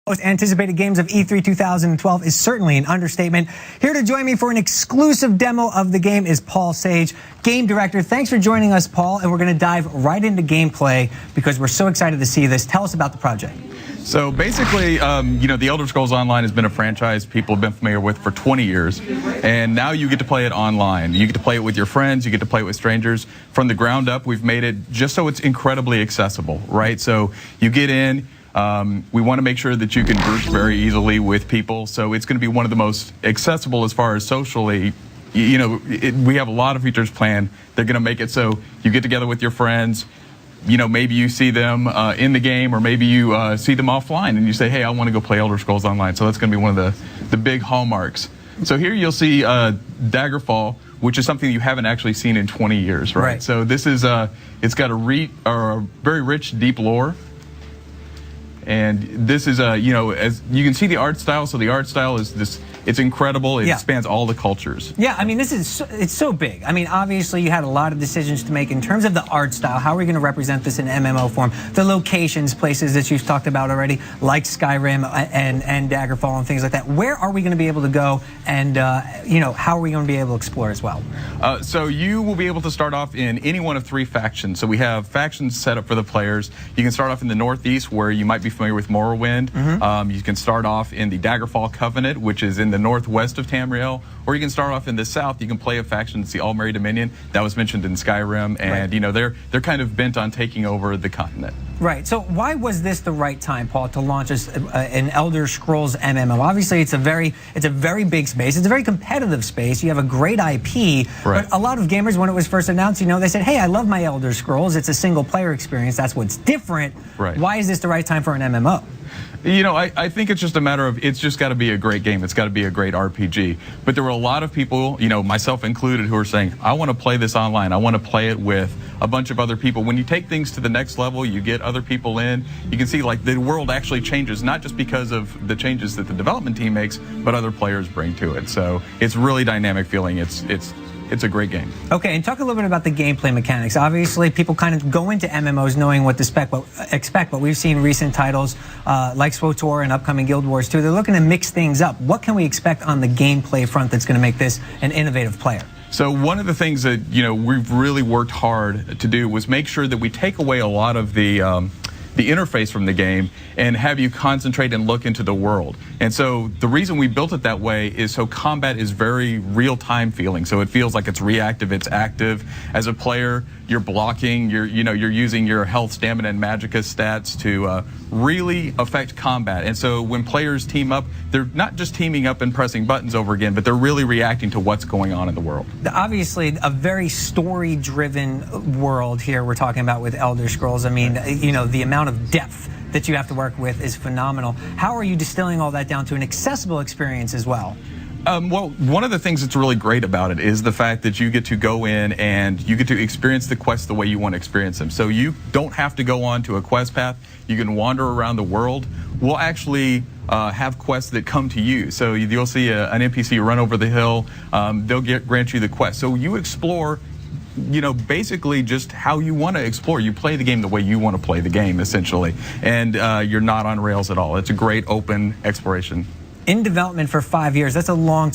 Most anticipated games of E3 2012 is certainly an understatement. Here to join me for an exclusive demo of the game is Paul Sage, game director. Thanks for joining us, Paul, and we're going to dive right into gameplay because we're so excited to see this. Tell us about the project. So basically, the Elder Scrolls Online has been a franchise people have been familiar with for 20 years, and now you get to play it online. You get to play it with your friends, you get to play it with strangers. From the ground up, we've made it just so it's incredibly accessible, right? So you get in, we want to make sure that you can group very easily with people, so it's going to be one of the most accessible as far as socially. We have a lot of features planned. They're going to make it so you get together with your friends. Maybe you see them in the game, or maybe you see them offline and you say, hey, I want to go play Elder Scrolls Online. So that's going to be one of the big hallmarks. So here you'll see Daggerfall, which is something you haven't actually seen in 20 years, right? So this is, it's got a very rich, deep lore. And this is, as you can see the art style. So the art style is this, it's incredible. It spans all the cultures. Yeah, I mean, it's so big. I mean, obviously you had a lot of decisions to make in terms of the art style. How are we going to represent this in MMO form? The locations, places that you've talked about already, like Skyrim and Daggerfall and things like that. Where are we going to be able to go, and how are we going to be able to explore as well? So you will be able to start off in any one of 3 factions. So we have factions set up for the players. You can start off in the Northeast, where you might be familiar with Morrowind. You can start off in the Daggerfall Covenant, which is in the northwest of Tamriel, or you can start off in the south. You can play a faction, it's the Aldmeri Dominion, that was mentioned in Skyrim, and they're kind of bent on taking over the continent. Right. So why was this the right time, Paul, to launch an Elder Scrolls MMO? Obviously, it's a very big space. It's a very competitive space. You have a great IP, but a lot of gamers, when it was first announced, they said, hey, I love my Elder Scrolls. It's a single-player experience. That's what's different. Why is this the right time for an MMO? I think it's just a matter of, it's just got to be a great game. It's got to be a great RPG. But there were a lot of people, myself included, who are saying, I want to play this online. I want to play it with a bunch of other people. When you take things to the next level, you get other people in, you can see like the world actually changes, not just because of the changes that the development team makes, but other players bring to it. So it's really dynamic feeling. It's a great game. Okay, and talk a little bit about the gameplay mechanics. Obviously, people kind of go into MMOs knowing what to expect, but we've seen recent titles like SWTOR and upcoming Guild Wars 2. They're looking to mix things up. What can we expect on the gameplay front that's going to make this an innovative player? So one of the things that we've really worked hard to do was make sure that we take away a lot of the interface from the game and have you concentrate and look into the world. And so the reason we built it that way is so combat is very real-time feeling. So it feels like it's reactive, it's active. As a player, you're blocking, you're using your health, stamina, and magicka stats to really affect combat. And so when players team up, they're not just teaming up and pressing buttons over again, but they're really reacting to what's going on in the world. Obviously, a very story-driven world here we're talking about with Elder Scrolls. I mean, the amount of depth that you have to work with is phenomenal. How are you distilling all that down to an accessible experience as well? Well, one of the things that's really great about it is the fact that you get to go in and you get to experience the quests the way you want to experience them. So you don't have to go on to a quest path. You can wander around the world. We'll actually have quests that come to you. So you'll see an NPC run over the hill. They'll grant you the quest. So you explore basically just how you want to explore. You play the game the way you want to play the game, essentially. And you're not on rails at all. It's a great open exploration. In development for 5 years, that's a long time.